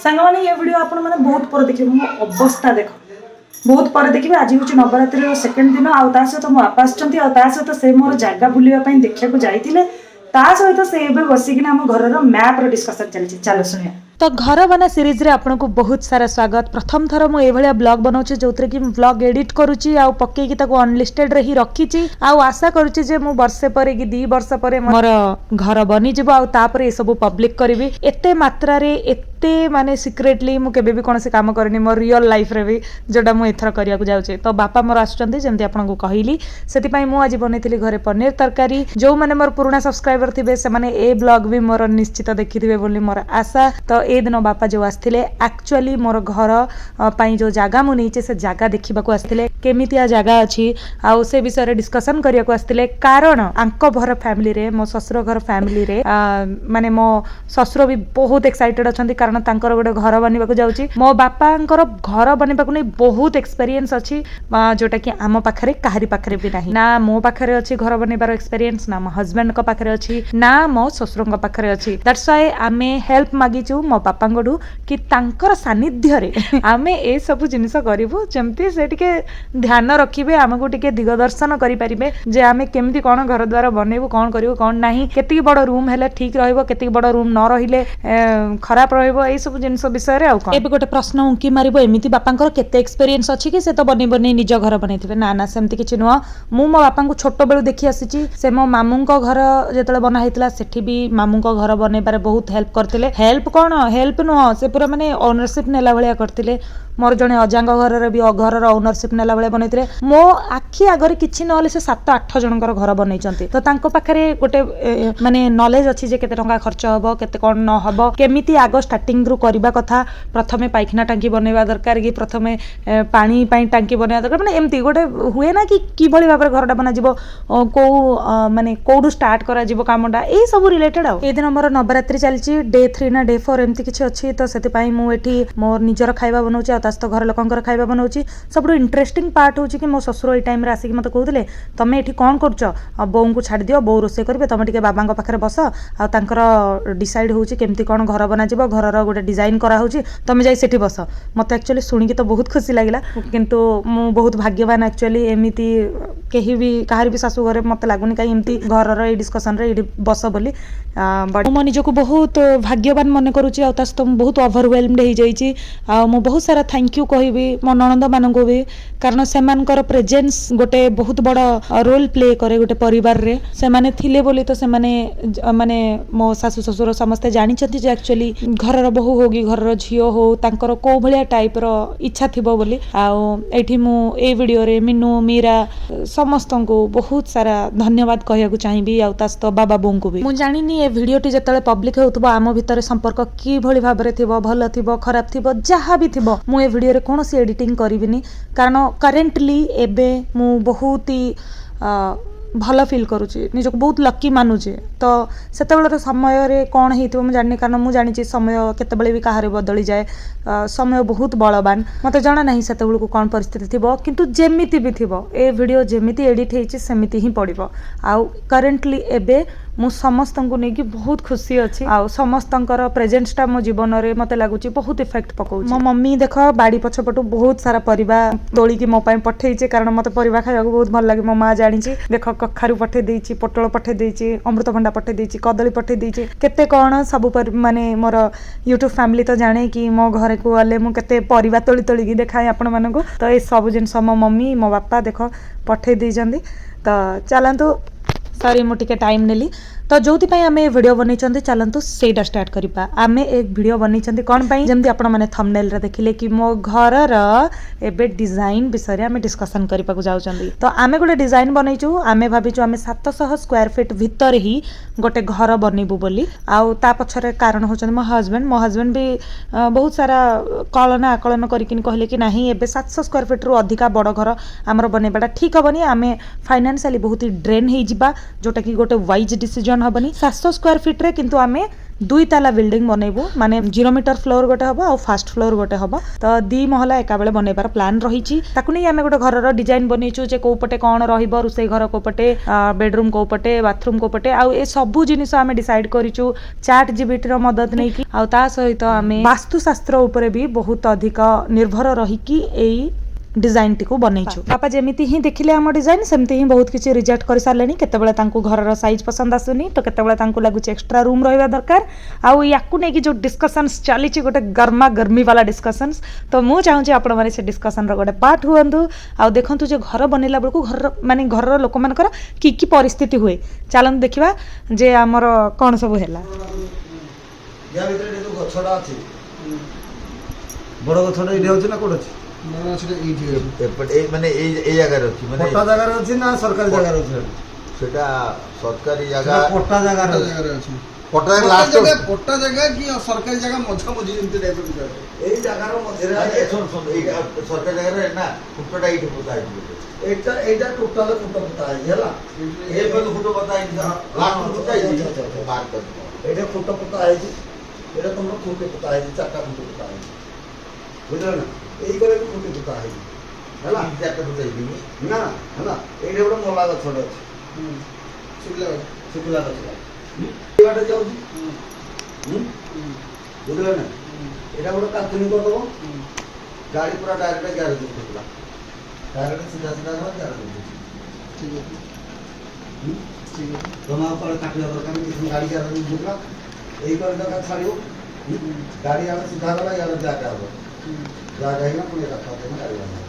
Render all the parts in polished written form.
सांग मैंने ये वीडियो आपण मैंने बहुत पर देखिए मो अवस्था देख बहुत पर देखिए आज हूँ नवरात्रि सेकेंड दिन आउ ता सहित मो बापा आसुचंती आ ता सहित से मोर जागा बुलिया देखा जाइए ता सहित से बसिकिना आम घर मैप रो डिस्कशन चलती चलो सुनिया। तो घर बना सीरीज रे आपन को बहुत सारा स्वागत। प्रथम थर मु एभलिया ब्लॉग बनाउछि जोथरे कि ब्लॉग एडिट करूछि आ पक्के कि ताको अनलिस्टेड रे ही रखिछि आ आशा करूछि जे मु वर्षे परे कि 2 वर्ष परे मोर घर बनी जिवो आ तापरे ए सब पब्लिक करबी। एते मात्रा रे एते माने सिक्रेटली मु केबे भी कोनसे काम करनी मोर रियल लाइफ रे भी जोडा मु एथर करिया को जाउछि। तो बापा मोर आछुचंती जेंति आपन को कहिली सेति पई मु आज बनेथिली घरे पनीर तरकारी। जो माने मोर पुराना सब्सक्राइबर थिबे से माने ए ब्लॉग भी मोर निश्चित देखिथिबे बोली मोर आशा। तो ए दिन बापा जो आसथिले एक्चुअली मोर घर पई जो जागा मु नैचे से जागा देखिबा को आसथिले केमितिया जागा अछि आ से विषय रे डिस्कशन करिया को आसथिले। कारण आंको घर फैमिली रे मो ससुर घर फैमिली रे माने मो ससुर भी बहुत एक्साइटेड अछंती कारण तांकर गोटे घर बनिबा को जाउची। मो बापांकर घर बनिबा को नै बहुत एक्सपीरियंस अछि जोटा कि आम पाखरे काहरी पाखरे भी नाही ना मो पाखरे अछि घर बनिबार एक्सपीरियंस ना मो हस्बैंड को पाखरे अछि ना मो ससुर को पाखरे अछि। दैट्स व्हाई आमे हेल्प मागिचू मो पापा कि तांकर सानिध्य रे आमे ए सब जिनिस करिवु जेमती से टिके ध्यान रखिबे हमकु टिके दिगदर्शन करि परिबे जे आमे केमती कोन घर द्वार बनेबु कोन करिवु कोन नाही केति बड़ रूम हेले ठीक रहइबो केति बड़ रूम न रहिले खराब रहइबो ए सब जिनिस विषय रे आ कोन एबे गोटे प्रश्न उंकी मारिबो एमिति बापांकर केते एक्सपीरियंस अछि कि से तो बनी बनी निज घर बनैथिबे ना ना सेमती किछि नुवा। मु मो बापांकु छोटो बेलु देखि आसीची से मो मामुंको घर जेतले बना हेतला सेठी भी मामुंको घर बनेबारे बहुत हेल्प करथिले। हेल्प कोन हेल्प नुह से पूरा माने ओनरशिप नेला भलिया करथिले। मोर जने अजांग घर रे भी घर रो ओनरशिप नेला भलिया बनैथिले। मो आखी आगरे किछि नले से 7-8 जनकर घर बनैचंती। तो तांको पाखरे गोटे माने नॉलेज अछि जे केते टंका खर्च हबो केते कोन न हबो केमिति आगो स्टार्टिंग रु करबा कथा प्रथमे पाइखना टांकी बनेबा दरकार कि प्रथमे पानी पाई टांकी बनेबा दरकार माने एमती गोटे हुए ना कि भली भाबरे घरटा बना जिवो को माने कोडू स्टार्ट करा जिवो कामडा ए सब रिलेटेड आ ए दिन हमर नवरात्रि चलची डे 3 ना डे 4 एमती किछि अछि। तो सेति पई मु एठी मोर निजर खाइबा बनौची आ तास तो घर लोकंकर खाइबा बनौची। सबडो इंटरेस्टिंग पार्ट होची कि मो ससुर ए टाइम रे आसी कि मते कहउतले तमे एठी कोन करचो आ बोउ को छाडी दियो बोउ रोसे करबे तमे टिके बाबांग पाखरे बस आ तांकर डिसाइड होची केमती कोन घर बना जिवो घरर गोटे डिजाइन करा होची तमे जाई सेठी बस। मते एक्चुअली सुनी कि तो बहुत खुशी लागिला किंतु मु बहुत भाग्यवान एक्चुअली एमिति केही भी काहार भी सासु घरे मते लागुनी काई एमती घरर ए डिस्कशन रे एठी बस बोली बट मो निजको बहुत भाग्यवान मन करूची आ तास तो बहुत ओवरवेलम्ड हो जाइए। मु बहुत सारा थैंक यू कहबी मो ननंद मानक भी कारण से प्रेजेंस गोटे बहुत बड़ रोल प्ले करे गोटे परिवार रे से माने थिले बोली तो से माने मो सासु ससुर समस्ते जानी जे एक्चुअली घरर बहु होगी घरर झियो हो तांकर को भलिया टाइप रो इच्छा थिबो बोली आ एठी मु ए वीडियो रे मिनु मीरा समस्त को बहुत सारा धन्यवाद कहया को चाहिबी आ तास तो बाबा बों को भी मु जानिनी ए वीडियोटी जतले पब्लिक होतबो आम भितर संपर्क की भली भाबरे थिबो भल थिबो खराब थिबो जहा भी थिबो मु ए वीडियो रे कोनोसी एडिटिंग करिविनी कारण करेंटली एबे मु बहुत ही भल फील करूची निजको बहुत लकी मानुचे। तो सेतेबेलर समय रे कोन हेतिबो मु जानि कारण मु जानिची समय केतेबेले भी काहारे बदली जाए समय बहुत बलवान मते जाना नहीं सेतेबेल को कोन परिस्थिति थिबो किंतु जेमिति भी थिबो ए वीडियो जेमिति एडिट हेची सेमिति ही पड़िबो। आ करेंटली एबे मु समस्त को नेकी बहुत खुशी अछि आ समस्तंकर प्रेजेंसटा मो जीवन रे मते लागुची बहुत इफेक्ट पकाउची। मो मम्मी देखो बाड़ी पछपटु बहुत सारा परिबा तोली की मो पई पठेइचे कारण मते परिबा खाइबा बहुत भल लागे। मो मां जानिची देखो कखारु पठे देइची पोटल पठे देइची अमृतभंडा पठे देइची कदली पठे देइची केते कोन सब माने मोर यूट्यूब फैमिली तो जाने कि मो घरे को आले मु केते परिबा तोली तोली की देखाय आपण मानको। तो ए सब जिंस मो मम्मी मो बापा देखो पठे देइजंदी। तो चलंतु सॉरी मु टिके टाइम नेली तो जोथि पई आमे वीडियो बनै चंदी चलंतु सेटा स्टार्ट करिपा। आमे एक वीडियो बनै चंदी कोन पई जेमति आपण माने थंबनेल रे देखिले कि मो घर र एबे डिजाइन विषय रे आमे डिस्कशन करिपा को जाउ चंदी। तो आमे गोटे डिजाइन बनैचू आमे भाबिचू आमे 700 स्क्वायर फीट भीतर ही गोटे घर बनेबू बोली आउ ता पछरे कारण हो चंदी मो हस्बैंड भी बहुत सारा कलना आकलन करिकिन कहले कि नाही एबे 700 स्क्वायर फीट रु अधिका बड़ घर हमर बनेबाटा ठीक हबनी आमे फाइनेंशियली बहुत ही ड्रेन हे जिबा जोटा कि गोटे वाइज डिसीजन हबनी 700 स्क्वायर फीट रे किंतु आमे दुई ताला बिल्डिंग बनैबू माने 0 मीटर फ्लोर गोटे हबो आ फर्स्ट फ्लोर गोटे हबो तो 2 महला एका बेले बनैबार प्लान रही ताकू नहीं आम गोटे घर डिजाइन बनैचु जे को पटे कौन रहिबो रुसै घर को पटे बेडरूम को पटे बाथरूम को पटे आ ए सबु जिनिस आम डिसाइड करिचु चैट जीपीटी रो मदद नै कि आ ता सहित आम वास्तुशास्त्र उपरे भी बहुत अधिक निर्भर रही कि एई डिजाइन टी को बनैचु पापा जेमिति ही देखिले हम डिजाइन सेमति ही बहुत किछि रिजेक्ट कर सारलेनी केतेबेले तांको घरर साइज पसंद आसुनी तो केतेबेले तांको लागुच एक्स्ट्रा रूम रहबा दरकार आ याकू नै कि जो डिस्कशंस चली छि गोटे गर्मा गर्मी वाला डिस्कशंस तो मु चाहू छी आपण माने से डिस्कशन रो गोटे पार्ट हुअंतु आ देखंतु जे घर बनेला बेलको घर माने घरर लोक मानकर की परिस्थिति हुए चलन देखिबा जे हमर कोन सब हैला या भितर जो गछडा अछि बड़ गछडा इडे होछि ना कोड अछि ମାନେ ଏଇ ଜାଗାରେ ଅଛି ମାନେ ପଟ୍ଟା ଜାଗାରେ ଅଛି ନା ସରକାରୀ ଜାଗାରେ ଅଛି ସେଟା ସରକାରୀ ଜାଗା ପଟ୍ଟା ଜାଗାରେ ଅଛି ପଟ୍ଟା ଲାଷ୍ଟ ପଟ୍ଟା ଜାଗା କି ସରକାରୀ ଜାଗା ମଝା ମଝି ଯେମିତି ଟାଇପର ଜାଗା ଏଇ ଜାଗାର ମଧ୍ୟରେ ଏଇଟା ସରକାରୀ ଜାଗାରେ ନା ଫୁଟଟା ଏଇଠି ପୋତା ହେଇଛି ଏଇଟା ଟୋଟାଲ ଫୁଟ ପୋତା ହେଇଛି ହେଲା ଏ ପର୍ଯ୍ୟନ୍ତ ଫୁଟ ପୋତା ହେଇଛି ଲାଷ୍ଟ ପୋତା ହେଇଛି ମାର୍କ ଏଇଟା ଫୁଟ ପୋତା ହେଇଛି ଏଇଟା ତମର ଫୁଟ ପୋତା ହେଇଛି 4ଟା ଫୁଟ ପୋତା ହେଇଛି ବୁଝିଲ ନା ଏଇ କରେ ବି ଫୁଟ ପୋତା ହେଇଛି ହେଲା 4ଟା ପୋତା ହେଇଛି ନା ହେଲା ଏଇଟା ଗୋଟେ ମଲା ଗଛଟେ ଅଛି ଶୁଖିଲା ଗଛ ବାଟେ ଯାଉଛି ବୁଝିଲ ନା ଏଇଟା ଗୋଟେ କାନ୍ତୁନି କରିଦେବ ଗାଡ଼ି ପୁରା ଡାଇରେକ୍ଟ ଗ୍ୟାରେଜ ଉଠୁଥିଲା ଡାଇରେକ୍ଟ ସିଧା ସିଧା ଗ୍ୟାରେଜ ଜମା ଉପରେ କାଟିବା ଦରକାର ଗାଡ଼ି ଗ୍ୟାରେଜ ଉଠୁଥିଲା ଏଇ କରି ଜାଗା ଛାଡ଼ିବ ଗାଡ଼ି ଆମେ ସିଧା ଗଲା ଇଆଡ଼େ ଜାଗା ହବ ଜାଗା ହେଇନା ପୁଣି ରାସ୍ତା ଦେନା ଗାଡ଼ି ବାନ୍ଧିବ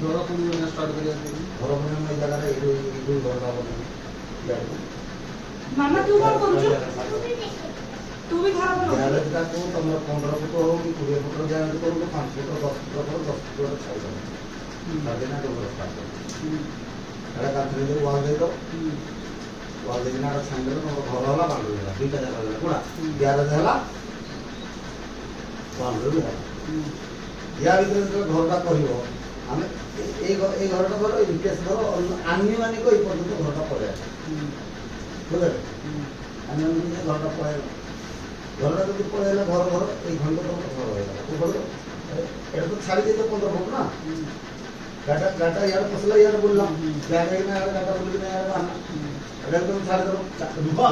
ଘର ପୁଣି ଷ୍ଟାର୍ଟ କରିବା ଘର ପୁଣି ଏଇ ଜାଗାରେ ଏଇଠୁ ଘରଟା ବନେଇବ ମାମା ତୁ କଣ କରୁଛୁ ତୁ ବି ଘର ବନଉ ଗ୍ୟାରେଜଟା କୁ ତମର 15 ଫୁଟ ହଉ କି 20 ଫୁଟର ଗ୍ୟାରେଜ କରୁ 5 ଫୁଟ 10 ଫୁଟ 10 ଫୁଟ ଛାଡ଼ିଦେବ ଛାଡ଼ିଦେନା ଡୋର ଷ୍ଟାର୍ଟ କରିବ ଏଇଟା କାନ୍ଥରେ ଦେଇ ୱାଲ୍ ଦେଇଦେବ ୱାଲ୍ ଦେଇକିନା ଏଇଟା ଛାଣିଦେଲେ ତମର ଘର ହେଲା ବାଉଣ୍ଡରୀ ହେଲା ଦୁଇଟା ଜାଗା ହେଲା କୋଣା ଗ୍ୟାରେଜ ହେଲା ବାଉଣ୍ଡରୀ ହେଲା ୟା ଭିତରେ ଯେତେବେଳେ ଘରଟା କରିବ ଆମେ ଏଇ ଘରଟା ଧର ଇନକେସ୍ ଧର ଆନୁମାନିକ ଏଇ ପର୍ଯ୍ୟନ୍ତ ଘରଟା ପଳେଇ ଆସିବ ବୁଝିଲେ ଆନୁମାନିକ ଘରଟା ପଳେଇଲା ଘରଟା ଯଦି ପଳେଇଲା ଘର ଏଇ ଘର ତମର ଘର ହେଇଗଲା କୋଉ ଘର এটা তো ছাড়ি দিতে 15 ফুট না গাটা ইয়ার পছলা ইয়ার বললাম ব্যাগ না আর গাটা বলি না আর বানা এটা তুমি ছাড়ি দাও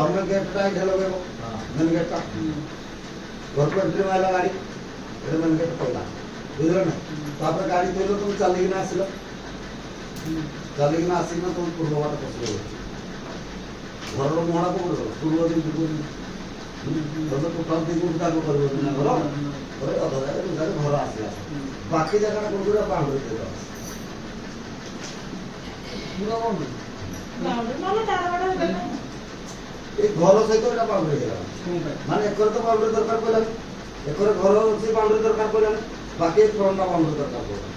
আমরা গেটটা ঢেলো গেল মেন গেটটা ঘর पर एंट्री वाला गाड़ी এটা মেন গেট পড়লা বুঝলে না তারপরে গাড়ি তোলো তুমি চালিয়ে না আসলো চালিয়ে না আসি না তুমি পূর্ব বাটা পছলে ঘরর মোড়া পড়লো পূর্ব দিক তো টোটাল দিক উল্টা করব না ঘর ঘরে অধরা ঘর আসলা বাকি জায়গাটা কোনগুলো বাউন্ডারি দিয়ে দাও পুরো বাউন্ডারি নলে তার বড় এই ঘর সহিত এটা বাউন্ডারি দিয়ে মানে একরে তো বাউন্ডারি দরকার পড়লা একরে ঘর হচ্ছে বাউন্ডারি দরকার পড়লা বাকি ফ্রন্টটা বাউন্ডারি দরকার পড়লা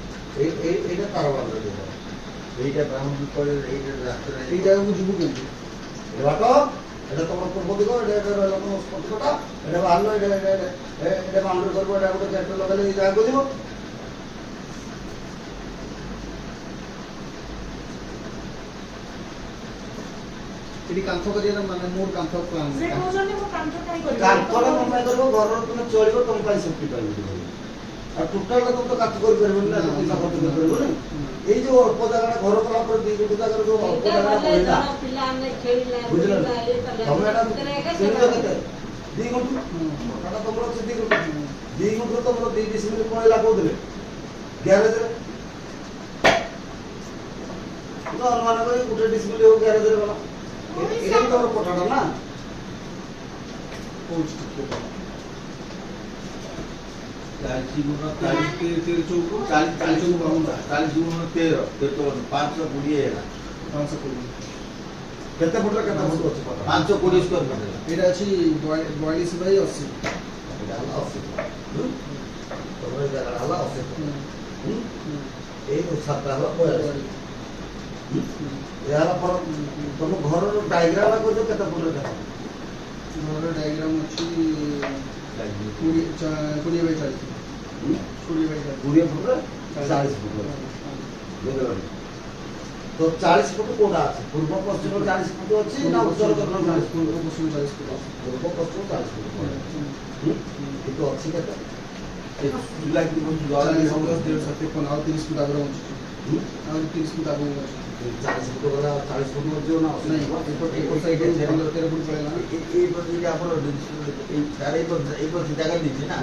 এইটা তার বাউন্ডারি দিয়ে দাও এইটা বাউন্ডারি করে এইটা রাস্তা এই জায়গা বুঝবো কিন্তু বাটো এটা তোমার পূর্ব দিক এটা রইল তোমার পশ্চিমটা এটা বাহান্ন এটা বাউন্ডারি করবো এটা গোটে গেট লগাইলে এই জায়গা বুঝবো এটি কান্থ করিয়া মানে মোর কান্থ প্ল্যান সে কোজনে মো কান্থ কাই করি কাঠটা মনে করবো ঘরর তুমি চলিব তুমি পাই সেফটি পাইবি আর টোটালটা তুমি তো কাজ করি পারবে না পয়সা খরচ করে পারবে না এই যে অল্প জায়গাটা ঘর কলা পরে দুই কোটি টাকার যে অল্প জায়গাটা পড়িলা বুঝলে তুমি এটা শুনছো কেতে দুই কোটি টাকা তোমরা হচ্ছে দুই কোটি তোমরা 2 ডিসিমিল পড়িলা কোদিলে গ্যারেজে তো অনুমান করে কোটি ডিসিমিল হোক গ্যারেজে বলা এটা তো আমার কোঠাটা না পৌঁছ କେତେ ଫୁଟର କେତେ ଫୁଟ ଅଛି କୋଠା 520 ସ୍କୋୟାର ଫୁଟ এটা আছে 42 বাই 80 এটা হলো 80 তোমরা জায়গা হলো 80 এই সাতটা হলো 42 এরা পর তোম ঘরর ডায়াগ্রাম করছো কেতে ফুটর কেতে ঘর ডায়াগ্রাম আছে 20 বাই 40 20 বাই 40 20 ফুটর 40 ফুট বুঝলেন तो 40 फुट कोड़ा अछि पूर्व पश्चिम 40 फुट अछि ना उत्तर दक्षिण 40 फुट पश्चिम 40 फुट पूर्व पश्चिम 40 फुट पड़े तो अछि केते चूल्हा की बहुत ज्वाला 40 फुट 153 और 30 फुट आगे अछि और 30 फुट आगे अछि 40 फुट वाला 40 फुट जो ना नहीं एक साइड है 13 फुट पड़ेगा ना এই পদ্ধতি আপনার এই তার এই পদ্ধতি জায়গা দিচ্ছে না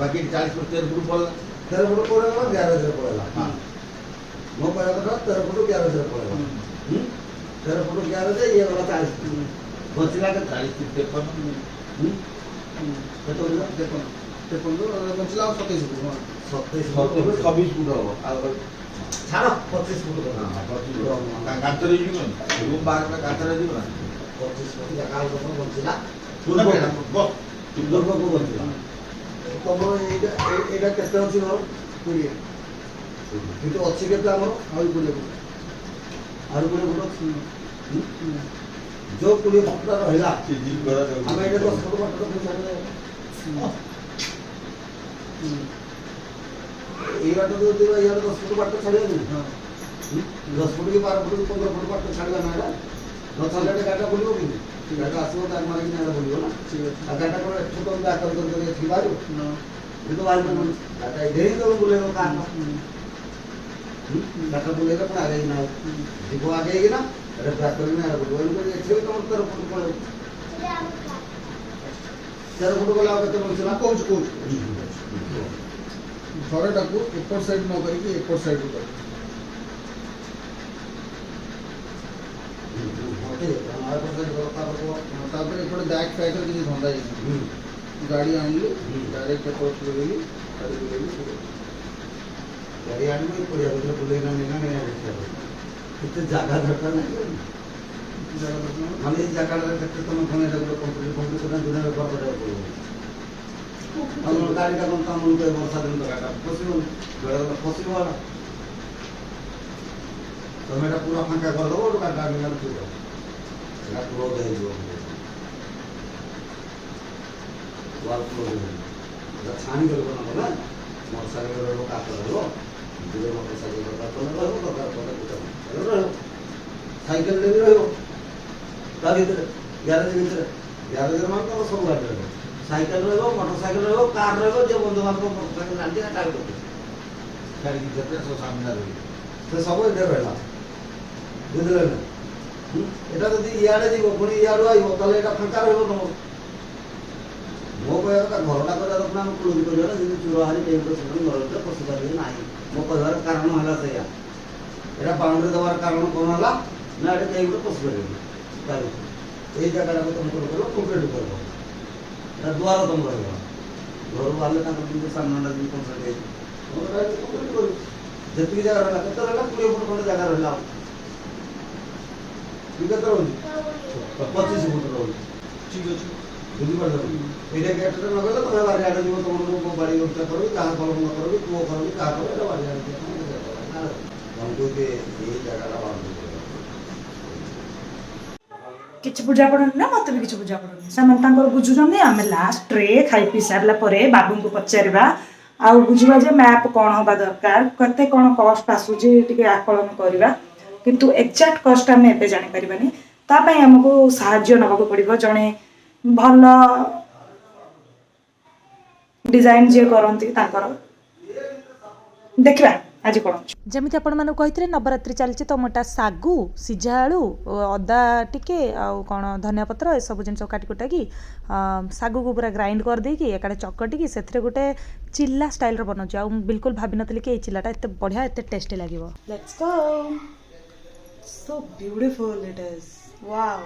বাকি 40 ফুট 13 ফুট বল 13 फुट कोड़ा वाला 11 से पड़ेगा हां मो कहया था 13 फुट 11 से पड़ेगा 13 फुट 11 से ये वाला 40 फुट बचला के 40 फुट 53 कत हो गया 53 और बचला 27 फुट हां 27 26 फुट ফুট হবো আর ছাড়ো 25 फुट का কাঁচরে ଯିବ রুম বাহার কাঁচরে ଯିବ না 25 फुट জায়গা কথা বলছিলা বস দুর্গ को বলছিলা तमरो एटा केते अछि घर 20 কিন্তু ଅଛି কেতে हमर और 20 फुट আর কোনে ফটো ଅଛି जो 20 फुट रहिला চিজি করা ଆମେ ଏଟା 10 फुट बाटो पहुंचाने এই বাটো তো দিবা ইয়ার 10 फुट बाटो छाड़िया नहीं हां 10 फुट की 12 फुट 15 फुट बाटो छाड़िया ना एटा न छाड़ले गाटा बोलिबो कि गाटा आसो तार मारी ना बोलिबो ना ठीक है आ गाटा को छोटो आकर कर थिबारो ना ये तो वाल में गाटा इधर ही तो बोलेगा का गाटा बोलेगा पण आगे ना दीपो आगे ही ना अरे ट्रैक्टर में आ बोल बोल एथे तो उत्तर फुट पड़े 4 फुट बोला के तो बोलला कोच घरटाକୁ ଏପଟ ସାଇଡ୍ ନ କରିକି ଏପଟ ସାଇଡ୍ କୁ होते हमारे पास घर का को ତାପରେ ଏପଟେ ବ୍ୟାକ୍ ଫ୍ୟାକ୍ କିଛି ଧନ୍ଦା ହେଇନି ଗାଡ଼ି ଆଣିଲି ଡାଇରେକ୍ଟ ଏପଟ ଲଗେଇଲି ଗାଡ଼ି ଲଗେଇଲି गाड़ी आने में पड़िया तो बोलेगा नहीं कितने जगह दरकार नहीं ଜାଗା ଦରକାର हम इस जगह करते तो हम लगे कंप्लीट करना दुनिया में कर पड़ेगा हम गाड़ी का कौन काम उनको वर्षा दिन का पॉसिबल गड़ा पॉसिबल तो मेरा पूरा फांका कर दो और गाड़ी में लग जाओ ना पूरा दे दो वाल क्लोज है छानी कर बना ना मोटरसाइकिल रो का करो दूसरे मोटरसाइकिल का तो रहो साइकिल ले रहो ता भीतर गैरेज में तो सब गाड़ी रहो साइकिल रहो मोटरसाइकिल रहो कार रहो जो बंधु बांधव मोटरसाइकिल लांदी ना कार को গাড়ি কি যেতে সব সামনে রইল तो सब इधर रहला बुझले ना এটা যদি ইয়াড়ে দিব পুনি ইয়াড়ো আইবো তাহলে এটা ফাঁকা রইবো তোমার মো কইবার ঘরটা করে রখনা আমি ক্লোজ করিও না যদি চুরহারি টাইম তো সব ঘরটা পশু পাবে নাই মো কইবার কারণ হলা সেয়া এটা বাউন্ডারি দেওয়ার কারণ কোন হলা না এটা টাইম তো পশু পাবে তাই এই জায়গাটা তুমি করো কমপ্লিট করো এটা দুয়ার তুমি করো ঘর वाले তাকে কিন্তু সামনাটা দিন কমপ্লিট হই ওরা কমপ্লিট করো যেতিকি জায়গা রহলা কত রহলা 20 ফুট কোন জায়গা রহলা ঠিক আছে রোজ 25 ফুট রোজ ঠিক আছে বুঝিপারছো এটা গেটটা নগলে তুমি বাড়ি আড়ে দিব তোমার বাড়ি উঠতে পারবে কাহা কলম করবে কুয়ো করবে কাহা করবে এটা বাড়ি আড়ে দিয়ে हमको के ये जगह बांध दो କିଛି ବୁଝା ପଡୁନି ନା ମତେ ବି କିଛି ବୁଝା ପଡୁନି ସେମାନେ ତାଙ୍କର ବୁଝୁଛନ୍ତି ଆମେ ଲାଷ୍ଟ ରେ ଖାଇ ପିଇ ସାରିଲା ପରେ ବାବୁଙ୍କୁ ପଚାରିବା ଆଉ ବୁଝିବା ଯେ ମ୍ୟାପ୍ କ'ଣ ହବା ଦରକାର କେତେ କ'ଣ କଷ୍ଟ ଆସୁଛି ଟିକେ ଆକଳନ କରିବା କିନ୍ତୁ ଏକ୍ଜାକ୍ଟ କଷ୍ଟ ଆମେ ଏବେ ଜାଣିପାରିବାନି ତା ପାଇଁ ଆମକୁ ସାହାଯ୍ୟ ନେବାକୁ ପଡ଼ିବ ଜଣେ ଭଲ ଡିଜାଇନ ଯିଏ କରନ୍ତି ତାଙ୍କର ଦେଖିବା ଆଜି କ'ଣ ଯେମିତି ଆପଣମାନଙ୍କୁ କହିଥିଲେ ନବରାତ୍ରି ଚାଲିଛି ତ ମୋଟା ଶାଗୁ ସିଝା ଆଳୁ ଅଦା ଟିକେ ଆଉ କ'ଣ ଧନିଆ ପତ୍ର ଏସବୁ ଜିନିଷ କାଟି କୁଟାକି ଶାଗୁକୁ ପୁରା ଗ୍ରାଇଣ୍ଡ କରିଦେଇକି ଏକାଡ଼େ ଚକଟିକି ସେଥିରେ ଗୋଟେ ଚିଲ୍ଲା ଷ୍ଟାଇଲ୍ର ବନାଉଛି ଆଉ ମୁଁ ବିଲକୁଲ ଭାବିନଥିଲି କି ଏଇ ଚିଲ୍ଲାଟା ଏତେ ବଢ଼ିଆ ଏତେ ଟେଷ୍ଟି ଲାଗିବ Let's go. So beautiful it is. Wow.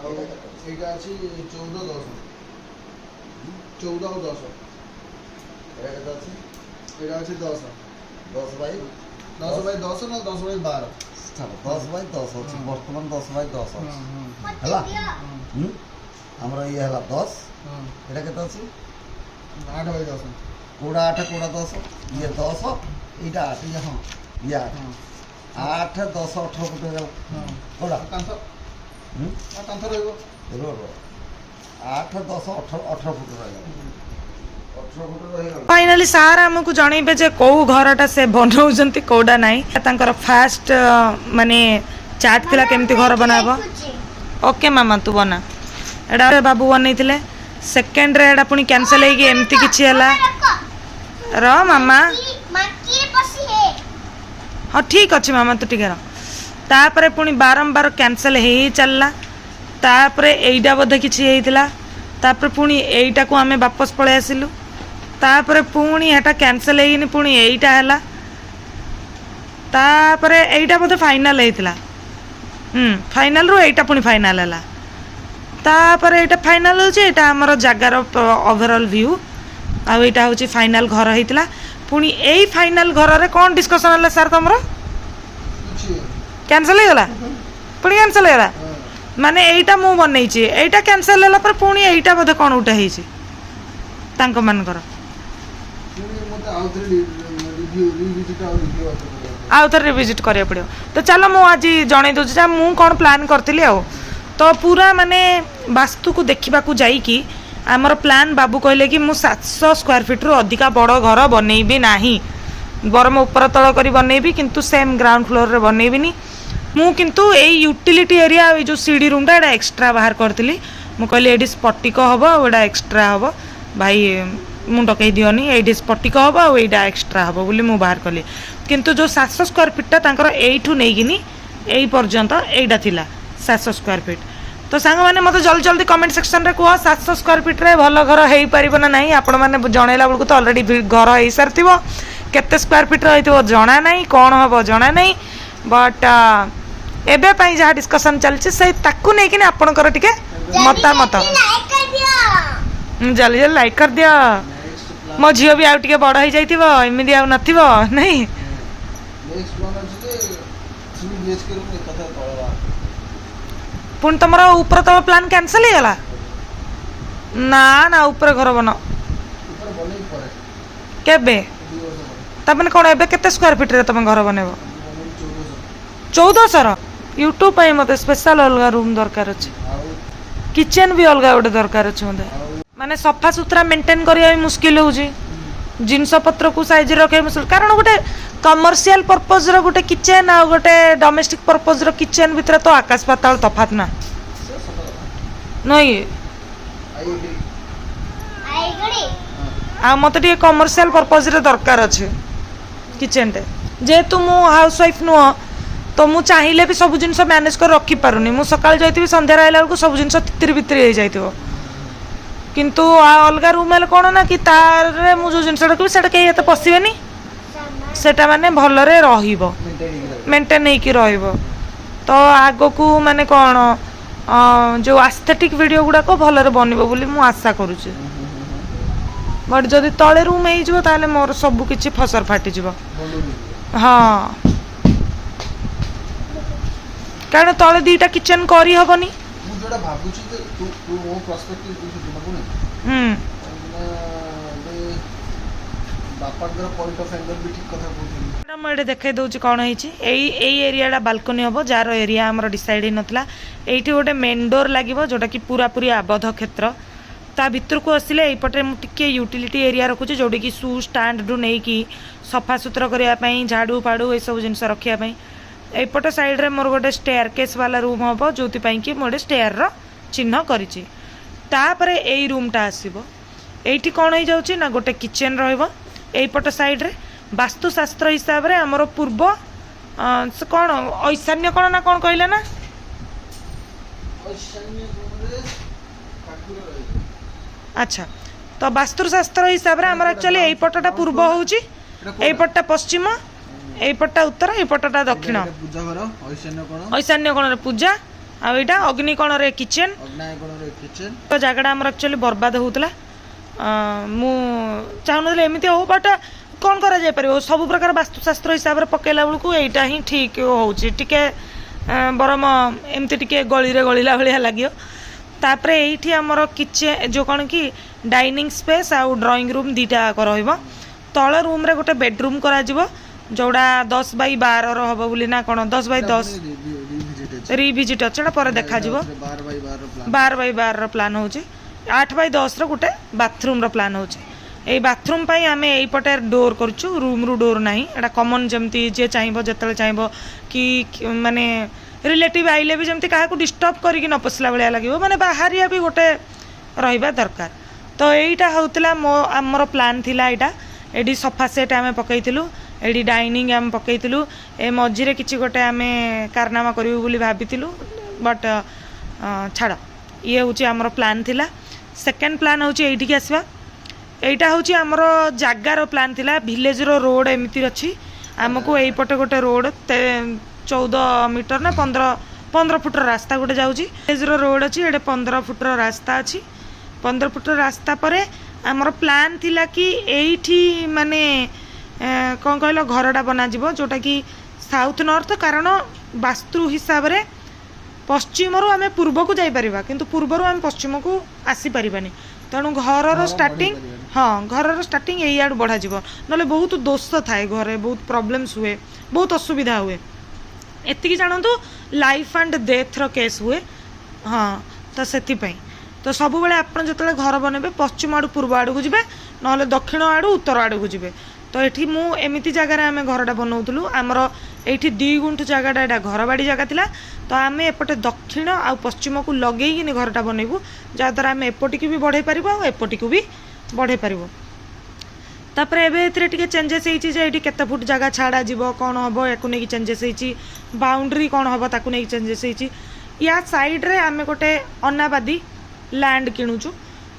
ଆଉ ଏଇଟା ଅଛି 14 ଆଉ 10 এটা কত আছে ଏଇଟା ଅଛି 10 10 বাই 10 ବାଇ 10 ନା 10 ବାଇ 12 ছাড়ো 10 বাই 10 ଅଛି ବର୍ତ୍ତମାନ 10 ବାଇ 10 ଅଛି ହେଲା ଆମର ଇଏ ହେଲା 10 এটা কত ଅଛି 8 ବାଇ 10 କୋଉଟା 8 କୋଉଟା 10 ଇଏ 10 ଏଇଟା 8 ଇଏ ହଁ ଇଏ 8 8 10 18 ଫୁଟ ହେଇଗଲା କୋଉଟା କାନ୍ଥ କାନ୍ଥ ରହିବ ରୋ 8 10 18 18 ଫୁଟ ରହିଗଲା फाइनाली सार आमको जनइबे जे कौ घरटा से बनाउछन्ती कौडा नाही तांकर फास्ट माने चाट थिला केमती घर बनाबो ओके मामा तू बना एडा बाबू बनैथिले सेकंड रे एडा पुनी कैंसिल हेगी एमती किछि हला र मामा हाँ ठीक अच्छे मामा तू ठीक तापर पुणी बारंबार कैंसिल हो चलला तापर एईटा बोधे किछि हेइतिला तापर पुणी एईटा को आमे वापस पळे आसिलु तापर पुणी एटा कैंसिल हेइनी पुणी एईटा हला तापर एईटा बोधे फाइनल हेइतिला फाइनल रो एईटा पुणी फाइनल हला तापर एईटा फाइनल होची एटा हमर जगार ओवरऑल व्यू आ एईटा होची फाइनल घर हेइतिला पुणी एई फाइनल घर रे कोन डिस्कशन हला सर तमरो कैंसिल हो गला पुणी कैंसिल हो गला माने एईटा मु बनैछि एईटा कैंसिल होला पर पुणी एईटा बोधे कोन उठा हेछि तांको मानकर आउ थर रिविजिट करिया पड़ियो तो चलो मु आज जणै दउछि जे मु कोन प्लान करथिली आ तो पूरा माने वास्तु को देखिबा को जाई कि आमर प्लान बाबू कहले कि मु 700 स्क्वायर फीट रु अधिका बड़ घर बनैबी नाही बरम ऊपर तल करी बनैबी किंतु सेम ग्राउंड फ्लोर रे बनैबिनी मु किंतु ए यूटिलिटी एरिया ए जो सीडी रूम टा एडा एक्स्ट्रा बाहर करथिली मु कहले एडी स्पटिक हबो एडा एक्स्ट्रा हबो भाई मुंड कहि दियोनी एडी स्पटिक हबो आ एडा एक्स्ट्रा हबो बोली मु बाहर कली किंतु जो 700 स्क्वायर फीट टा तांकर एठू नेगिनी एई पर्यंत एडा थिला 700 स्क्वायर फीट तो सांग माने मते जल्दी जल्दी कमेंट सेक्शन रे कुआ 700 स्क्वायर फीट रे भलो घर हेई परिबो ना नाही आपण माने जणैला बेलको तो ऑलरेडी घर हेई सरथिबो केते स्क्वायर फीट रहितो जणा नाही कोन हबो जणा नाही बट एबे पई जहा डिस्कशन चलछि से ताकू नै कि आपनकर टिके मतामत जल्दी जल्दी लाइक कर दिया मो झियो भी आ टिके बड़ हे जाइतिबो एमिदी आ नथिबो नहीं नेक्स्ट वन अछि जे 3 बीएचके रूम एकता तळवा पुन तमरो ऊपर तो प्लान कैंसिल हे गला ना ना ऊपर घर बनो ऊपर बनै परे केबे तमने कोन एबे केते स्क्वायर फीट रे तम घर बनेबो 1400 यूट्यूब पे मते स्पेशल अलगा रूम दरकार अछि किचन भी अलगा ओडे दरकार अछि मते माने सफा सुथरा मेंटेन करिया मुश्किल हो जी जिनस पत्र को साइज रखे मुश्किल कारण गोटे कमर्शियल पर्पस रो गोटे किचन आ गोटे डोमेस्टिक पर्पस रो किचन भीतर तो आकाश पाताल तफात ना नहीं आ मते टी कमर्शियल पर्पस रे दरकार अछि किचन टे जेतु मु हाउस वाइफ नु तो मु चाहिए भी सब जिन मैनेज कर रखी पारुनी मु सकाल जाइती संध्या आइला बेलको सब जिन तितिर भितर हो जाइतिबो किंतु अलगा रूम हेले कोन ना कि तार रे मु जो जिनस रखबी सेटा केही एते पसिबेनी सेटा माने भलरे रहिबो मेंटेन नै कि रहिबो तो आगो को माने कोन जो एस्थेटिक वीडियो गुडा को भलरे बनिबो बोली मु आशा करूची बट जदि तळे रूम हे जिवो ताले मोर सब किछि फसर फाटी जिवो हां कारण तले दीटा किचन करी हबनी मु जोडा भाबुची जे तू ओ पर्सपेक्टिव बुझु न कोने बापार पॉइंट ऑफ एंगल भी ठीक कथा बोलथि हम एडे देखाई दउची कोन हेची एई एरियाडा बालकनी हबो जार एरिया हमर डिसाइड ही नथला एठी गोटे मेन डोर लागिवो जोटा कि पूरा पूरी आबद्ध क्षेत्र ता भितर को आसिले एई पटे मु टिके यूटिलिटी एरिया रखुची जोडी कि सू स्टैंड डू नै कि सफा सुथरा करिया पई झाड़ू पाड़ू ए सब जिंस रखिया पई एपट साइड रे मोर गोटे स्टेयर केस वाला रूम हम जो कि मोटे स्टेयर रो चिन्ह करिछि तापरे एई रूमटा आसीबो एठी कोन हो जाउछि ना गोटे किचन रहइबो एपट साइड रे वास्तुशास्त्र हिसाब रे हमर पूर्व से कोन ऐशान्य कोन ना कोन कहले ना ऐशान्य रे ठाकुर रहि अच्छा तो वास्तुशास्त्र हिसाब रे हमर एक्चुअली एई पटटा पूर्व होउछि एई पटटा पश्चिम एई पटटा उत्तर एई पटटा दक्षिण पूजा घर ऐशान्य कोन रे पूजा आ एटा अग्नि कोन रे किचन अग्नाय कोन रे किचन तो जगड़ा हमर एक्चुअली बर्बाद होउतला मु चाहनले एमिति हो बट कोन करा जाय परियो सब प्रकार वास्तुशास्त्र हिसाब रे पकेला बेलकू एटा ही ठीक होउछि टिके बरम एमति टिके गळी रे गळीला भलिया लागियो तापरे एठी हमर किचन जो कोन की डाइनिंग स्पेस आ ड्राइंग रूम दीटा करइबो तळ रूम रे गोटे बेडरूम करा जिवो जोड़ा 10 बाई 12 रो हबो बोली ना कोन 10 बाई 10 रिविजिट अछि पर देखा जिवो 12 बाई 12 रो प्लान होछि 8 बाई 10 रो गोटे बाथरूम रो प्लान होछि এই বাথरूम पाई आमे एई पटे डोर करछु रूम रु डोर नाही एटा कॉमन जेमती जे चाहबो जतले चाहबो कि माने रिलेटिव आइले भी जेमती काहा को डिस्टर्ब करिक न पसला बेला लागिवो माने बाहरिया भी गोटे रहिबा दरकार तो एईटा होतला मो हमर प्लान थिला एटा एडी सोफा सेट आमे पकैतिलु एडी डाइनिंग आमे पकैतिलु ए मझिरे किछि गोटे आमे कारनामा करिवु बोली भाबितिलु बट छाड़ ये होची हमर प्लान थिला सेकंड प्लान होची एठी के आसीबा एटा होची हमर जागार प्लान थिला विलेज रो रोड एमिति अछि हमको एई पटे गोटे रोड 14 मीटर ना 15 फुट रास्ता गोटे जाउची विलेज रो रोड अछि एडे 15 फुट रास्ता अछि 15 फुट रास्ता परे हमर प्लान थिला कि एठी माने कौन कहलो घरटा बना जिवो जोटा कि साउथ नॉर्थ कारण वास्तु हिसाब रे पश्चिम रु आमे पूर्व को जाई परिबा किंतु पूर्व रु आमे पश्चिम को आसी परिबानी तेणु घर स्टार्टिंग हाँ घर स्टार्टिंग एई आड़ बढ़ा जीव नले बहुत दोष थाए घरे बहुत प्रॉब्लम्स हुए बहुत असुविधा हुए एतिकी जानतु लाइफ एंड डेथ रो केस हुए हाँ तो सेति पई तो सब बेले आपण जतले घर बनेबे पश्चिम आड़ पूर्व आड़ को जिबे नले दक्षिण आड़ उत्तर आड़ को जिबे तो एठी मु एमिति जगह रे आमे घरटा बनौतलु हमर एठी 2 गुंठ जगहटा एटा घर बाड़ी जगह थिला तो आमे एपटे दक्षिण आ पश्चिम को लगेई कि घरटा बनैबु जा द्वारा आमे एपटी की भी बढ़े परिबो आ एपटी को भी बढ़े परिबो तापर एबे एथरे टिके चेंजेस हेछि जे एठी केते फुट जगह छाड़ा जीवो कोन हबो एको नै चेंजेस हेछि बाउंड्री कोन हबो ताकु नै चेंजेस हेछि या साइड रे आमे गोटे अनाबादी लैंड किणुचु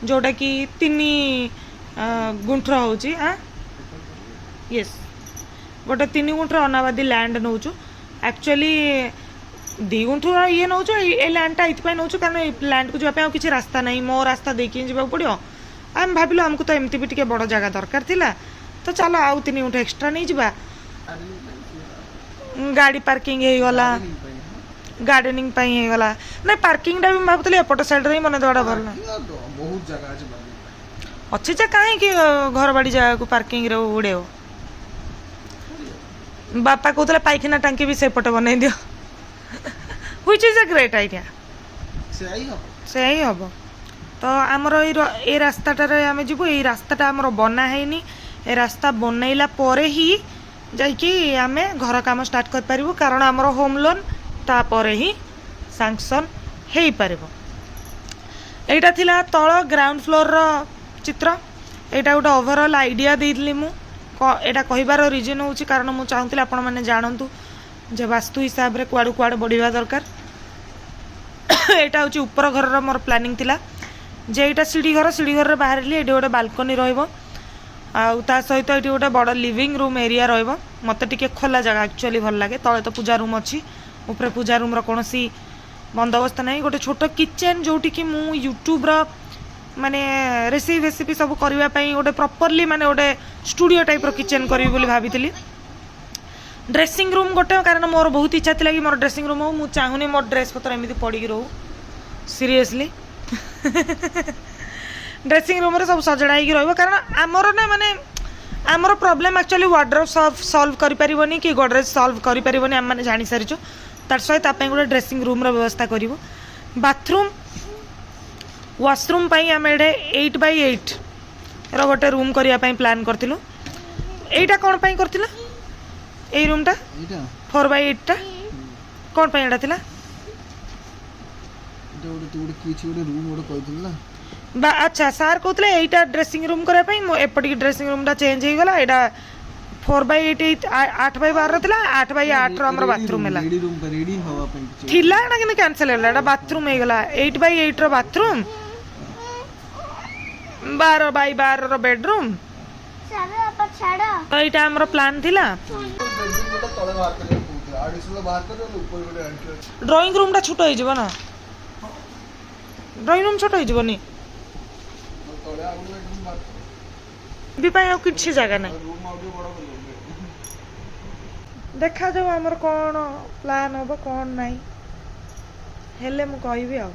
जोटा कि 3 गुंठर होछि हां यस गोटे 3 गुंठर अनाबादी लैंड नौचु एक्चुअली 2 गुंठर ये नौचु ए लैंडटा इतपाई नौचु कारण लैंड को जापे किसी रास्ता नहीं मो रास्ता देखिए जावाक पड़ो आम भाविलु हमको तो एमती भी टिके बड़ जगह दरकार थिला तो चलो आउ 3 गुंठ एक्स्ट्रा नहीं जिबा गाड़ी पार्किंग हे गला गार्डनिंग पई हे गला नै पार्किंग डा भी भाबतले एपट साइड रे मने दडा भरला बहुत जगह अछि अच्छे जे काहे कि घर बाड़ी जगह को पार्किंग रे उड़ेओ बापा कहते पाइखाना टांकी भी सेपटे बनई दियो which is a great idea से ही हम तो आमर ए रास्ताटारे आम जीवु ये रास्ताटा आमर बना हैनी ए रास्ता बनैला परे ही जाइकी आमे घर काम स्टार्ट कर पारिबु कारण आमर होम लोन तापरे ही सैंक्शन हेई पारिबो एटा थिला तळ ग्राउंड फ्लोर रो चित्र एटा गोटे ओवरऑल आइडिया देइतली मु एटा कहिबार रीजन होची कारण मु चाहूतले आपण माने जानंतु जे वास्तु हिसाब रे कुआडू कुआड बढ़िबा दरकार एटा होची ऊपर घर रो मोर प्लानिंग थिला जे एटा सीढ़ी घर रे बाहरली एडी गोटे बालकनी रहइबो आ ता सहित एटी गोटे बड़ लिविंग रूम एरिया रहइबो मते टिके खोला जगह एक्चुअली भल लागे तळे तो पूजा रूम अछि ऊपर पूजा रूम रो कोनोसी बंदोबस्त नहीं गोटे छोट किचन जोटी कि मु यूट्यूब रो माने रेसिपी सब करबा पई गोटे प्रॉपर्ली माने गोटे स्टूडियो टाइप रो किचन करबी बोली भाबितली ड्रेसिंग रूम गोटे कारण मोर बहुत इच्छा थिला कि मोर ड्रेसिंग रूम हो मु चाहुनी मोर ड्रेस पत्र एमिति पड़ी कि रहू सीरियसली ड्रेसिंग रूम रे सब सजड़ाई कि रहबो कारण हमर ना माने हमर प्रॉब्लम एक्चुअली वार्डरोब सॉल्व करि परिबोनी कि गोडरेज सॉल्व करि परिबोनी हम माने जानि सारिचो तार सहित आपे गोटे ड्रेसिंग रूम रो व्यवस्था करिवो बाथरूम वाशरूम पाई आम 8x8 रो गोटे रूम करिया पाई प्लान करथिलु एटा कोन पाई करथिला ए रूम टा 4x8 टा कोन पाई एटा थिला रूम ना बा अच्छा सार कहतले एटा ड्रेसिंग रूम करे पाई मो एपटी ड्रेसिंग रूम टा चेंज हे गला एटा 4x8 8x12 थिला 8x8 रो हमर बाथरूम हैला रेडी हवा पे थिला ना कि कैंसिल हैला एटा बाथरूम हे गला 8x8 रो बाथरूम 12x12 रो बेडरूम सारा पर छाड़ा तो एटा हमर प्लान थिला तळे बाहर करे आडिसला बाहर करे ऊपर गोटे एंट्री ड्राइंग रूम टा छोटो हे जबो ना ड्राइंग रूम छोटो हे जबो नी तळे आगु बेडरूम बाहर भी पाई किछि जगह नै रूम आउ बड़ देखा जाऊ हमर कोन प्लान होबो कोन नै हेले मु कहबी आ